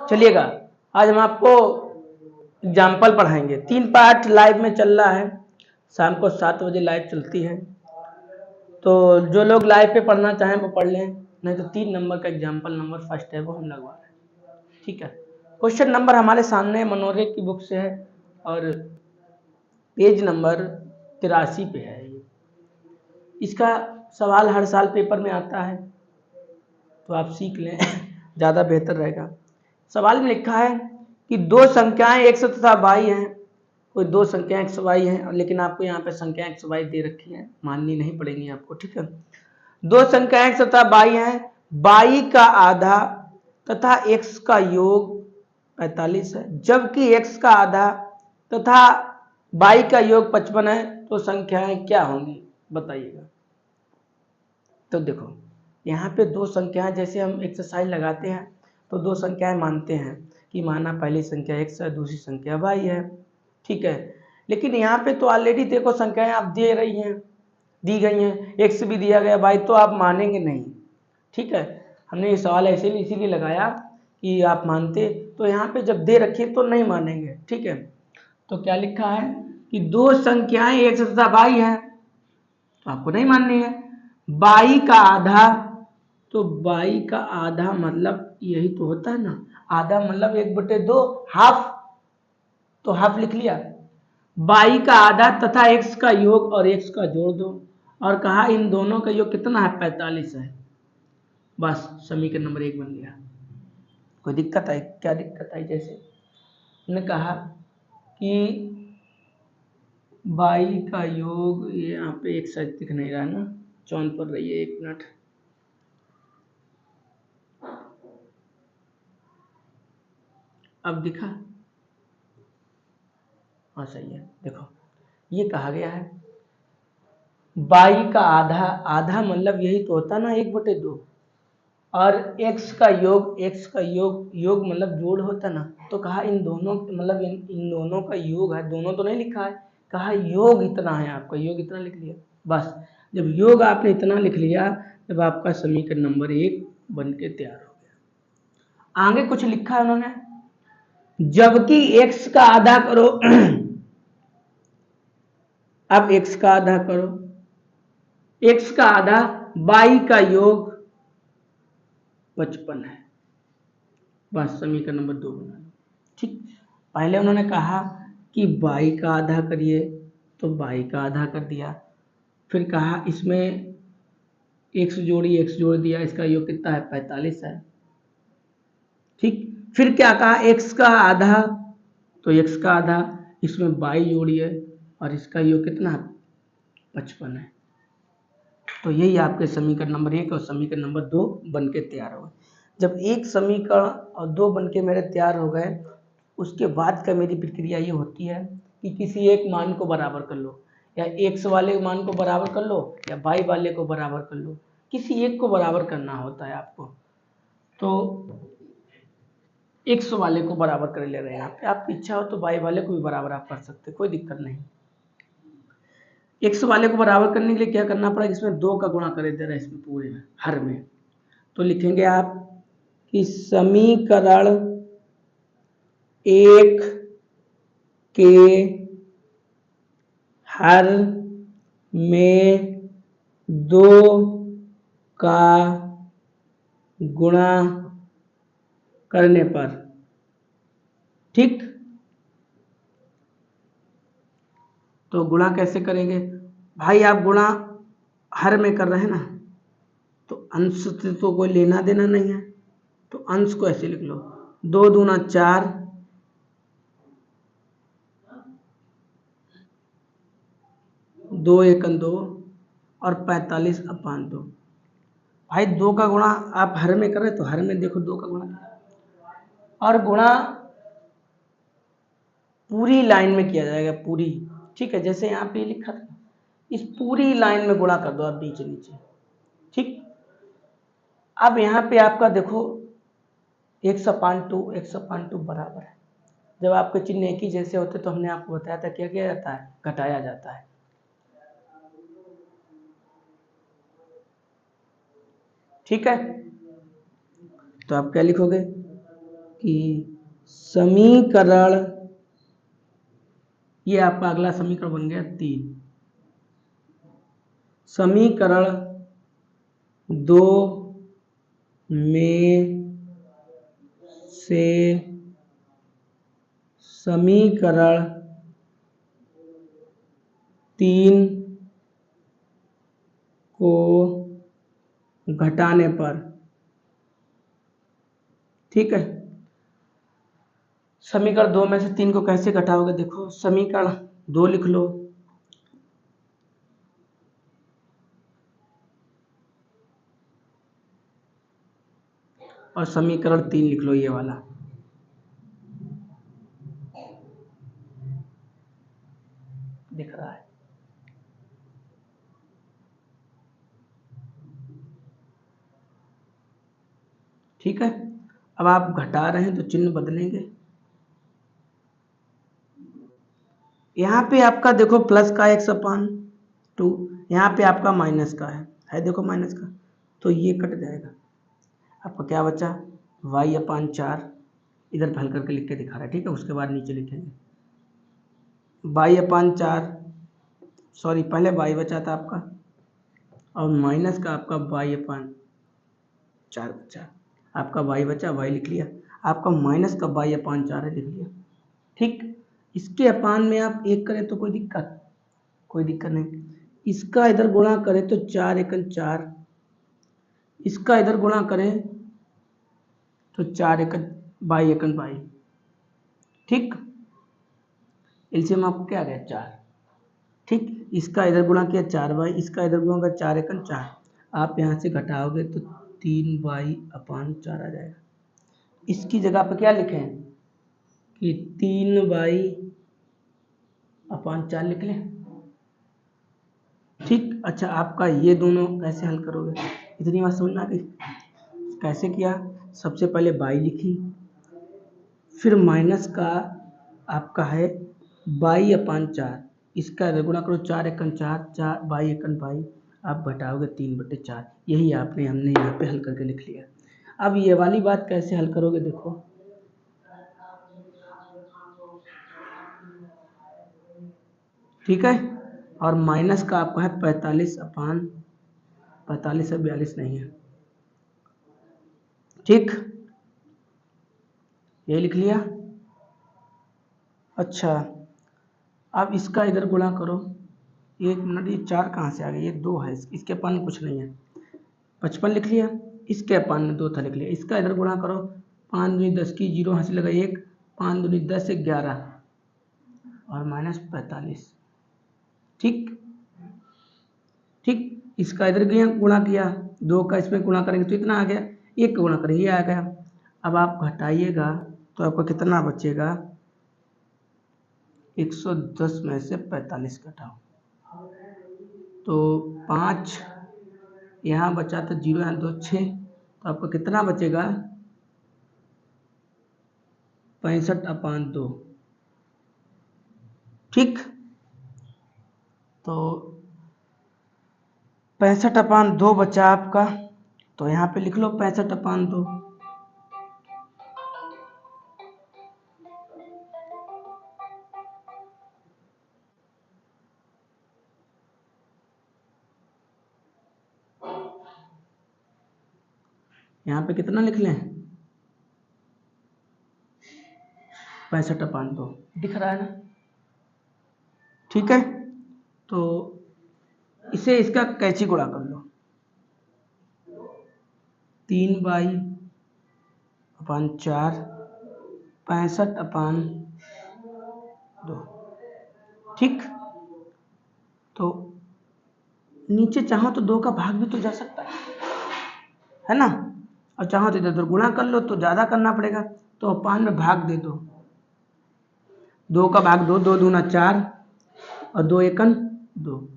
चलिएगा आज हम आपको एग्जाम्पल पढ़ाएंगे। 3 पार्ट लाइव में चल रहा है, शाम को 7 बजे लाइव चलती है, तो जो लोग लाइव पे पढ़ना चाहें वो पढ़ लें, नहीं तो 3 नंबर का एग्जाम्पल नंबर फर्स्ट है वो हम लगवा रहे हैं। ठीक है, क्वेश्चन नंबर हमारे सामने मनोरे की बुक से है और पेज नंबर 83 पे है। इसका सवाल हर साल पेपर में आता है, तो आप सीख लें ज़्यादा बेहतर रहेगा। सवाल में लिखा है कि दो संख्याएं x तथा y हैं। कोई दो संख्याएं x y हैं, लेकिन आपको यहाँ पे संख्या x y दे रखी है, माननी नहीं पड़ेगी आपको। ठीक है, दो संख्याएं x तथा y हैं, y का आधा तथा x का योग 45 है, जबकि x का आधा तथा y का योग 55 है, तो संख्याएं क्या होंगी बताइएगा। तो देखो यहाँ पे दो संख्याएं, जैसे हम एक्सरसाइज लगाते हैं तो दो संख्याएं मानते हैं कि माना पहली संख्या x है, दूसरी संख्या y है। ठीक है, लेकिन यहाँ पे तो ऑलरेडी देखो संख्याएं आप दे रही हैं, दी गई हैं, x भी दिया गया, y, तो आप मानेंगे नहीं। ठीक है, हमने ये सवाल ऐसे इसीलिए लगाया कि आप मानते, तो यहाँ पे जब दे रखी तो नहीं मानेंगे। ठीक है, तो क्या लिखा है कि दो संख्याएं x तथा y है, तो आपको नहीं माननी है। y का आधा, तो y का आधा मतलब यही तो होता है ना, आधा मतलब 1/2, हाफ, तो हाफ लिख लिया। y का आधा तथा x का योग और x का जोड़ दो, और कहा इन दोनों का योग कितना है, 45 है। बस समीकरण नंबर 1 बन गया। कोई दिक्कत है? क्या दिक्कत आई? जैसे हमने कहा कि y का योग, ये यहाँ पे एक साइड दिख नहीं रहा ना, चौन पर रही है, 1 मिनट। अब दिखा? हाँ सही है। देखो ये कहा गया है y का आधा, आधा मतलब यही तो होता ना 1/2, और x का योग, योग मतलब जोड़ होता ना, तो कहा इन दोनों मतलब इन दोनों का योग है, दोनों तो नहीं लिखा है, कहा योग इतना है, आपका योग इतना लिख लिया। बस जब योग आपने इतना लिख लिया, तब आपका समीकरण नंबर 1 बन के तैयार हो गया। आगे कुछ लिखा है उन्होंने, जबकि x का आधा करो अब x का आधा करो, x का आधा y का योग 55 है। बस समीकरण नंबर 2 बना। ठीक, पहले उन्होंने कहा कि y का आधा करिए, तो y का आधा कर दिया, फिर कहा इसमें x जोड़ दिया, इसका योग कितना है, 45 है। ठीक, फिर क्या कहा, x का आधा, तो x का आधा, इसमें y जोड़िए और इसका योग कितना है, 55 है। तो यही आपके समीकरण नंबर 1 और समीकरण नंबर 2 बन के तैयार हो गए। जब एक समीकरण और 2 बन के मेरे तैयार हो गए, उसके बाद का मेरी प्रक्रिया ये होती है कि किसी एक मान को बराबर कर लो, या x वाले मान को बराबर कर लो, या y वाले को बराबर कर लो, किसी एक को बराबर करना होता है आपको। तो x वाले को बराबर कर ले रहे हैं, यहाँ पे आपकी इच्छा हो तो y वाले को भी बराबर आप कर सकते, कोई दिक्कत नहीं। x वाले को बराबर करने के लिए क्या करना पड़ेगा, इसमें 2 का गुणा कर दे रहा है, इसमें पूरे में, हर में। तो लिखेंगे आप कि समीकरण 1 के हर में 2 का गुणा करने पर, ठीक, तो गुणा कैसे करेंगे भाई, आप गुणा हर में कर रहे हैं ना, तो अंश से तो कोई लेना देना नहीं है, तो अंश को ऐसे लिख लो, 2 दूना 4, 2 एकम 2 और 45/2। भाई 2 का गुणा आप हर में कर रहे तो हर में देखो 2 का गुणा, और गुणा पूरी लाइन में किया जाएगा, पूरी। ठीक है, जैसे यहाँ पे लिखा था, इस पूरी लाइन में गुणा कर दो आप नीचे नीचे। ठीक, अब यहाँ पे आपका देखो 1/2 बराबर है। जब आपके चिन्ह एक ही जैसे होते तो हमने आपको बताया था क्या किया जाता है, घटाया जाता है। ठीक है, तो आप क्या लिखोगे, कि समीकरण, ये आपका अगला समीकरण बन गया 3। समीकरण 2 में से समीकरण 3 को घटाने पर, ठीक है। समीकरण 2 में से 3 को कैसे घटाओगे? देखो, समीकरण 2 लिख लो, और समीकरण 3 लिख लो, ये वाला। दिख रहा है? ठीक है। अब आप घटा रहे हैं तो चिन्ह बदलेंगे। यहाँ पे आपका देखो प्लस का x/2, यहाँ पे आपका माइनस का है देखो माइनस का, तो ये कट जाएगा। आपका क्या बचा? y/4, इधर हल करके लिख के दिखा रहा है, ठीक है। उसके बाद नीचे लिखेंगे y/4, सॉरी पहले y बचा था आपका, और माइनस का आपका y/4 बचा। आपका y बचा, y लिख लिया, आपका माइनस का y/4 है, लिख लिया, ठीक। इसके अपान में आप 1 करें तो कोई दिक्कत नहीं। इसका इधर गुणा करें तो 4 एकन 4, इसका इधर गुणा करें तो 4 एकन 22, ठीक। एलसीएम आपको क्या आ गया? 4, ठीक। इसका इधर गुणा किया 4y, इसका इधर गुणा किया 4 एकन 4। आप यहाँ से घटाओगे तो 3y/4 आ जाएगा। इसकी जगह पे क्या लिखें कि 3y/4 लिख लें, ठीक। अच्छा, आपका ये दोनों कैसे हल करोगे? इतनी बात समझ में आ गई? कैसे किया? सबसे पहले y लिखी, फिर माइनस का आपका है y/4, इसका गुणा करो 4 एकन 4, 4 y एकन 22, आप घटाओगे 3/4। यही हमने यहाँ पे हल करके लिख लिया। अब ये वाली बात कैसे हल करोगे? देखो, ठीक है। और माइनस का आपका है 45/45 है, 42 नहीं है, ठीक। ये लिख लिया। अच्छा, अब इसका इधर गुणा करो, 1 मिनट, ये 4 कहाँ से आ गया? ये 2 है, इसके अपान में कुछ नहीं है, 55 लिख लिया। इसके अपान में 2 था, लिख लिया। इसका इधर गुणा करो, 5 दूनी 10 की, 0 हंसी लगा 1, 5 दूनी 10 11, और माइनस 45, ठीक। इसका इधर गुणा किया, 2 का इसमें गुणा करेंगे तो इतना आ गया, 1 का गुणा करेंगे ये आ गया। अब आप घटाइएगा तो आपका कितना बचेगा? 110 में से 45 घटाओ तो 5, यहाँ बचा तो 0, यहाँ 2 6, तो आपका कितना बचेगा? 65/2, ठीक। तो 65/2 बचा आपका, तो यहाँ पे लिख लो 65/2। यहाँ पे कितना लिख लें? 65/2 दिख रहा है ना, ठीक है। तो इसे इसका कैची गुणा कर लो, 3y/4 65/2, ठीक। तो नीचे चाहो तो 2 का भाग भी तो जा सकता है ना, और चाहो तो इधर उधर गुणा कर लो, तो ज़्यादा करना पड़ेगा, तो अपान में भाग दे दो, 2 का भाग 2, 2 दूना 4, और 2 एकन 2,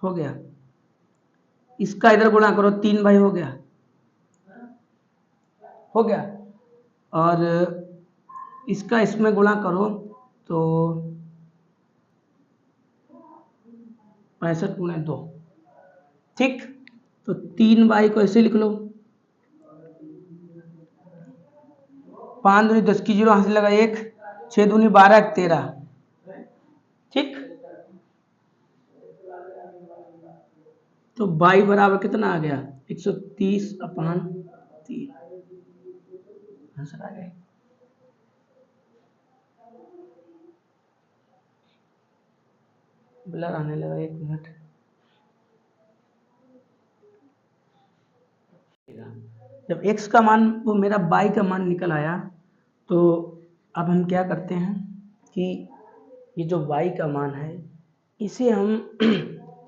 हो गया। इसका इधर गुणा करो, 3y हो गया, और इसका इसमें गुणा करो तो 65/2, ठीक। तो 3y को ऐसे लिख लो, 5 दूनी 10 की 0 हासिल लगा 1, 6 दूनी 12 13, ठीक। तो y बराबर कितना आ गया 130/3, आंसर आ गया। ब्लर आने लगा, 1 मिनट। जब x का मान वो मेरा y का मान निकल आया, तो अब हम क्या करते हैं कि ये जो y का मान है इसे हम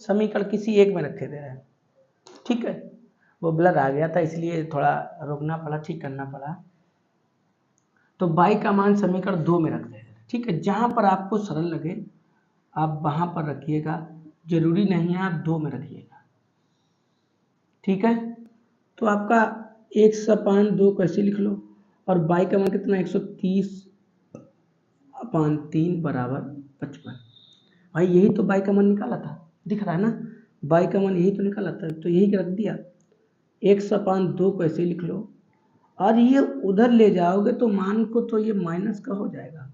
समीकरण किसी एक में रखे दे रहे हैं, ठीक है। वो ब्लर आ गया था इसलिए थोड़ा रोकना पड़ा, ठीक करना पड़ा। तो y का मान समीकरण 2 में रख दे रहे हैं, ठीक है। जहाँ पर आपको सरल लगे आप वहाँ पर रखिएगा, जरूरी नहीं है आप 2 में रखिएगा, ठीक है। तो आपका 1/2 कैसे लिख लो, और y का मान कितना 130/3 बराबर 55। भाई यही तो y का मान निकाला था, दिख रहा है ना, y का मान यही तो निकाला था, तो यही रख दिया। 1/2 को ऐसे लिख लो, और ये उधर ले जाओगे तो मान को तो ये माइनस का हो जाएगा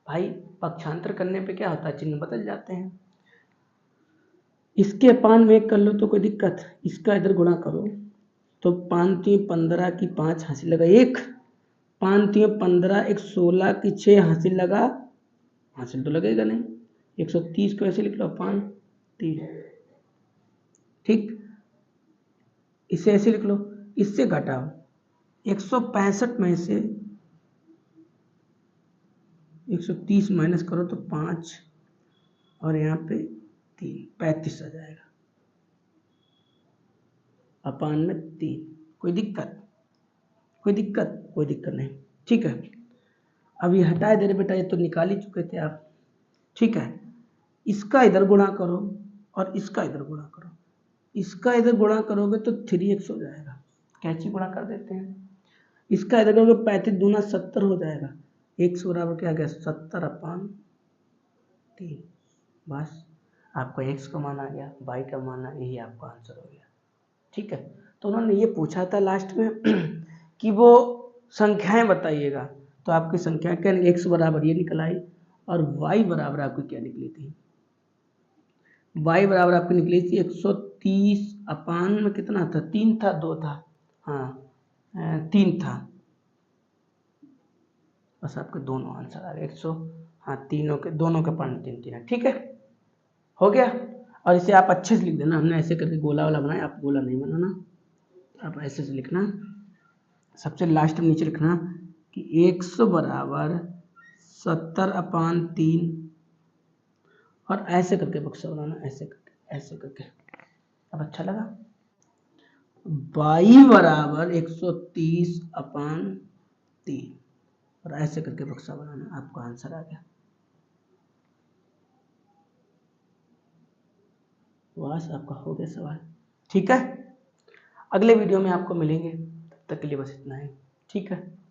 भाई। पक्षांतर करने पे क्या होता है, चिन्ह बदल जाते हैं। इसके अपान में कर लो तो कोई दिक्कत, इसका इधर गुणा करो तो 5 3 15 की 5 हासिल लगा 1, 5 3 15, 1 16 की 6 हासिल लगा, हासिल तो लगेगा नहीं, 130 को ऐसे लिख लो 5 3, ठीक। इसे ऐसे लिख लो, इससे घटाओ 165 में से 130 माइनस करो तो 5 और यहाँ पे 3, 35 आ जाएगा, अपान में 3। कोई दिक्कत नहीं, ठीक है। अब ये हटाए दे रहे बेटा, ये तो निकाल ही चुके थे आप, ठीक है। इसका इधर गुणा करो और इसका इधर गुणा करो, इसका इधर गुणा करोगे तो 3x हो जाएगा, कैंची गुणा कर देते हैं। इसका इधर करोगे 35 दूना 70 हो जाएगा, x बराबर क्या आ गया 70/3। बस आपका x का मान आ गया, y का मान आ, यही आपका आंसर हो गया, ठीक है। तो उन्होंने ये पूछा था लास्ट में कि वो संख्याएं बताइएगा, तो आपकी संख्या क्या, x बराबर ये निकल आई, और y बराबर आपकी क्या निकली थी, y बराबर आपकी निकली थी 130 अपान में कितना था, 3 था 2 था, हाँ 3 था। बस आपके दोनों आंसर आ गए 100, हाँ तीनों के दोनों के पान 3 है, ठीक है, हो गया। और इसे आप अच्छे से लिख देना, हमने ऐसे करके गोला वाला बनाया, आप गोला नहीं बनाना, आप ऐसे से लिखना। सबसे लास्ट में नीचे लिखना कि 100 बराबर 70/3, और ऐसे करके बक्सा बनाना, ऐसे करके। अब अच्छा लगा, y बराबर 130/3, और ऐसे करके बक्सा बनाना, आपका आंसर आ गया। बस आपका हो गया सवाल, ठीक है। अगले वीडियो में आपको मिलेंगे, तब तक के लिए बस इतना ही, ठीक है।